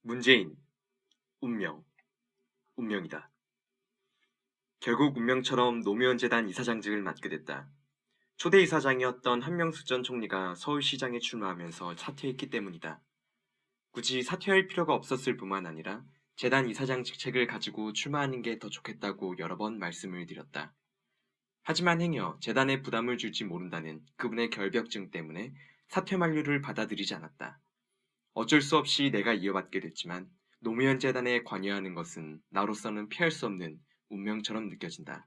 문재인, 운명, 운명이다. 결국 운명처럼 노무현 재단 이사장직을 맡게 됐다. 초대 이사장이었던 한명숙 전 총리가 서울시장에 출마하면서 사퇴했기 때문이다. 굳이 사퇴할 필요가 없었을 뿐만 아니라 재단 이사장 직책을 가지고 출마하는 게 더 좋겠다고 여러 번 말씀을 드렸다. 하지만 행여 재단에 부담을 줄지 모른다는 그분의 결벽증 때문에 사퇴 만류를 받아들이지 않았다. 어쩔 수 없이 내가 이어받게 됐지만 노무현 재단에 관여하는 것은 나로서는 피할 수 없는 운명처럼 느껴진다.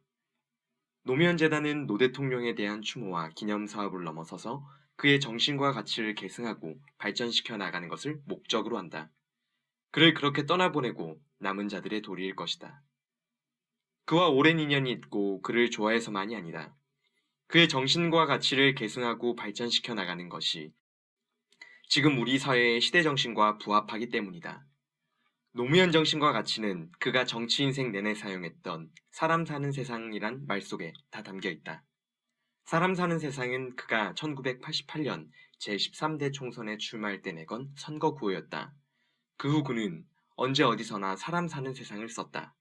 노무현 재단은 노 대통령에 대한 추모와 기념 사업을 넘어서서 그의 정신과 가치를 계승하고 발전시켜 나가는 것을 목적으로 한다. 그를 그렇게 떠나보내고 남은 자들의 도리일 것이다. 그와 오랜 인연이 있고 그를 좋아해서만이 아니다. 그의 정신과 가치를 계승하고 발전시켜 나가는 것이 지금 우리 사회의 시대 정신과 부합하기 때문이다. 노무현 정신과 가치는 그가 정치 인생 내내 사용했던 사람 사는 세상이란 말 속에 다 담겨 있다. 사람 사는 세상은 그가 1988년 제13대 총선에 출마할 때 내건 선거 구호였다. 그 후 그는 언제 어디서나 사람 사는 세상을 썼다.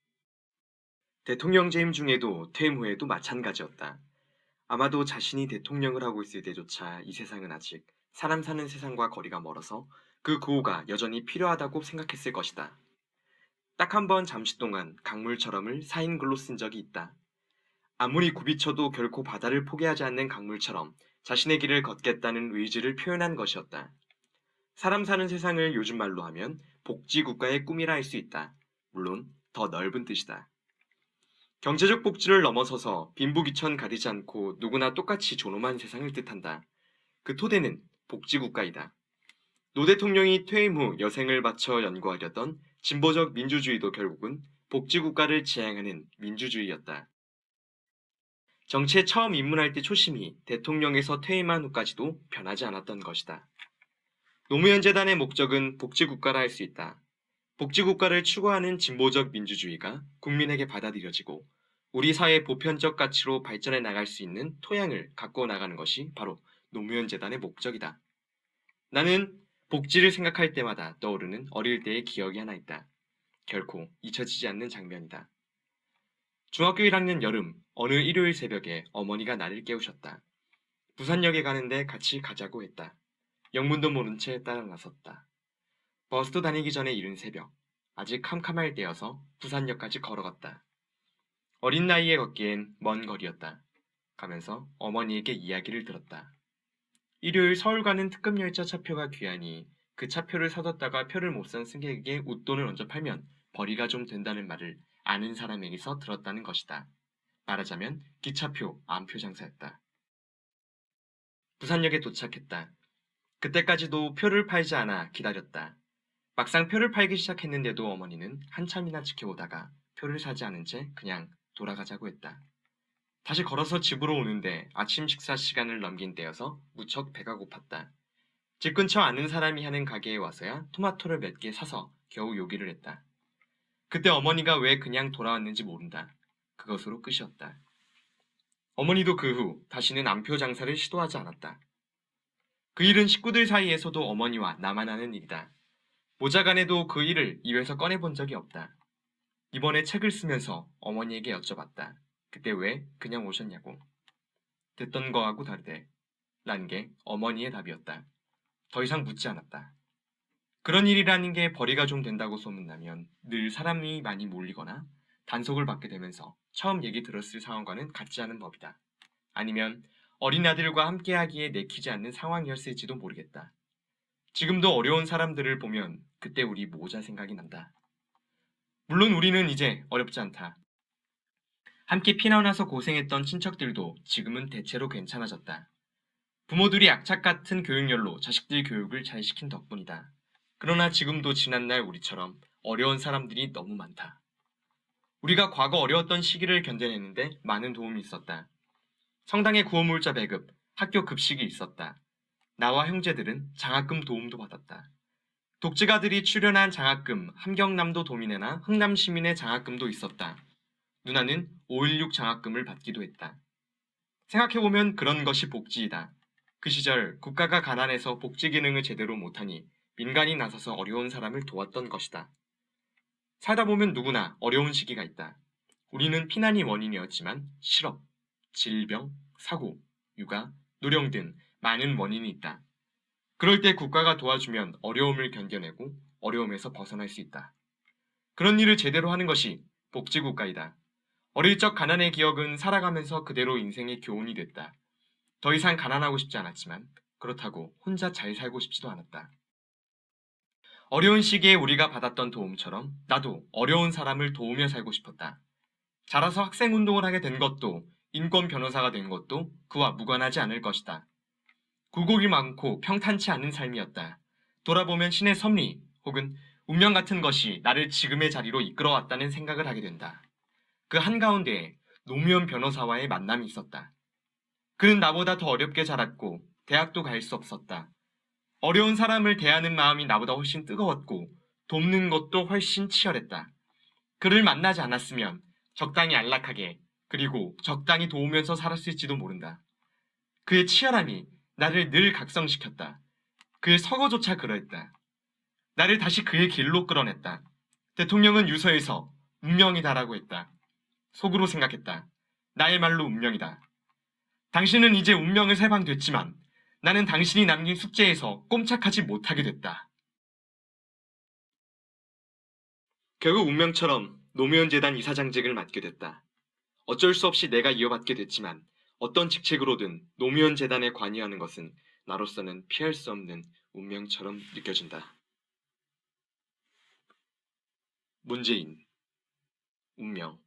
대통령 재임 중에도 퇴임 후에도 마찬가지였다. 아마도 자신이 대통령을 하고 있을 때조차 이 세상은 아직 사람 사는 세상과 거리가 멀어서 그 구호가 여전히 필요하다고 생각했을 것이다. 딱 한 번 잠시 동안 강물처럼을 사인글로 쓴 적이 있다. 아무리 굽이쳐도 결코 바다를 포기하지 않는 강물처럼 자신의 길을 걷겠다는 의지를 표현한 것이었다. 사람 사는 세상을 요즘 말로 하면 복지국가의 꿈이라 할 수 있다. 물론 더 넓은 뜻이다. 경제적 복지를 넘어서서 빈부귀천 가리지 않고 누구나 똑같이 존엄한 세상을 뜻한다. 그 토대는 복지국가이다. 노 대통령이 퇴임 후 여생을 바쳐 연구하려던 진보적 민주주의도 결국은 복지국가를 지향하는 민주주의였다. 정치에 처음 입문할 때 초심이 대통령에서 퇴임한 후까지도 변하지 않았던 것이다. 노무현 재단의 목적은 복지국가라 할 수 있다. 복지국가를 추구하는 진보적 민주주의가 국민에게 받아들여지고 우리 사회 보편적 가치로 발전해 나갈 수 있는 토양을 갖고 나가는 것이 바로 노무현 재단의 목적이다. 나는 복지를 생각할 때마다 떠오르는 어릴 때의 기억이 하나 있다. 결코 잊혀지지 않는 장면이다. 중학교 1학년 여름 어느 일요일 새벽에 어머니가 나를 깨우셨다. 부산역에 가는데 같이 가자고 했다. 영문도 모른 채 따라 나섰다. 버스도 다니기 전에 이른 새벽. 아직 캄캄할 때여서 부산역까지 걸어갔다. 어린 나이에 걷기엔 먼 거리였다. 가면서 어머니에게 이야기를 들었다. 일요일 서울 가는 특급열차 차표가 귀하니 그 차표를 사뒀다가 표를 못 산 승객에게 웃돈을 얹어 팔면 벌이가 좀 된다는 말을 아는 사람에게서 들었다는 것이다. 말하자면 기차표, 암표 장사였다. 부산역에 도착했다. 그때까지도 표를 팔지 않아 기다렸다. 막상 표를 팔기 시작했는데도 어머니는 한참이나 지켜보다가 표를 사지 않은 채 그냥 돌아가자고 했다. 다시 걸어서 집으로 오는데 아침 식사 시간을 넘긴 때여서 무척 배가 고팠다. 집 근처 아는 사람이 하는 가게에 와서야 토마토를 몇 개 사서 겨우 요기를 했다. 그때 어머니가 왜 그냥 돌아왔는지 모른다. 그것으로 끝이었다. 어머니도 그 후 다시는 암표 장사를 시도하지 않았다. 그 일은 식구들 사이에서도 어머니와 나만 아는 일이다. 모자간에도 그 일을 입에서 꺼내본 적이 없다. 이번에 책을 쓰면서 어머니에게 여쭤봤다. 그때 왜 그냥 오셨냐고. 듣던 거하고 다르대. 란 게 어머니의 답이었다. 더 이상 묻지 않았다. 그런 일이라는 게 벌이가 좀 된다고 소문나면 늘 사람이 많이 몰리거나 단속을 받게 되면서 처음 얘기 들었을 상황과는 같지 않은 법이다. 아니면 어린 아들과 함께하기에 내키지 않는 상황이었을지도 모르겠다. 지금도 어려운 사람들을 보면 그때 우리 모자 생각이 난다. 물론 우리는 이제 어렵지 않다. 함께 피난와서 고생했던 친척들도 지금은 대체로 괜찮아졌다. 부모들이 악착 같은 교육열로 자식들 교육을 잘 시킨 덕분이다. 그러나 지금도 지난날 우리처럼 어려운 사람들이 너무 많다. 우리가 과거 어려웠던 시기를 견뎌내는데 많은 도움이 있었다. 성당의 구호물자 배급, 학교 급식이 있었다. 나와 형제들은 장학금 도움도 받았다. 독재가들이 출연한 장학금, 함경남도 도민회나 흥남시민의 장학금도 있었다. 누나는 5.16 장학금을 받기도 했다. 생각해보면 그런 것이 복지이다. 그 시절 국가가 가난해서 복지 기능을 제대로 못하니 민간이 나서서 어려운 사람을 도왔던 것이다. 살다 보면 누구나 어려운 시기가 있다. 우리는 피난이 원인이었지만 실업, 질병, 사고, 육아, 노령 등 많은 원인이 있다. 그럴 때 국가가 도와주면 어려움을 견뎌내고 어려움에서 벗어날 수 있다. 그런 일을 제대로 하는 것이 복지국가이다. 어릴 적 가난의 기억은 살아가면서 그대로 인생의 교훈이 됐다. 더 이상 가난하고 싶지 않았지만 그렇다고 혼자 잘 살고 싶지도 않았다. 어려운 시기에 우리가 받았던 도움처럼 나도 어려운 사람을 도우며 살고 싶었다. 자라서 학생운동을 하게 된 것도 인권 변호사가 된 것도 그와 무관하지 않을 것이다. 굴곡이 많고 평탄치 않은 삶이었다. 돌아보면 신의 섭리 혹은 운명 같은 것이 나를 지금의 자리로 이끌어왔다는 생각을 하게 된다. 그 한가운데에 노무현 변호사와의 만남이 있었다. 그는 나보다 더 어렵게 자랐고 대학도 갈 수 없었다. 어려운 사람을 대하는 마음이 나보다 훨씬 뜨거웠고 돕는 것도 훨씬 치열했다. 그를 만나지 않았으면 적당히 안락하게 그리고 적당히 도우면서 살았을지도 모른다. 그의 치열함이 나를 늘 각성시켰다. 그의 서거조차 그러했다. 나를 다시 그의 길로 끌어냈다. 대통령은 유서에서 운명이다라고 했다. 속으로 생각했다. 나의 말로 운명이다. 당신은 이제 운명을 해방됐지만 나는 당신이 남긴 숙제에서 꼼짝하지 못하게 됐다. 결국 운명처럼 노무현 재단 이사장직을 맡게 됐다. 어쩔 수 없이 내가 이어받게 됐지만 어떤 직책으로든 노무현 재단에 관여하는 것은 나로서는 피할 수 없는 운명처럼 느껴진다. 문재인, 운명,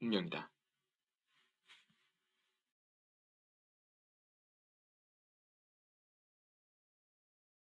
운명이다.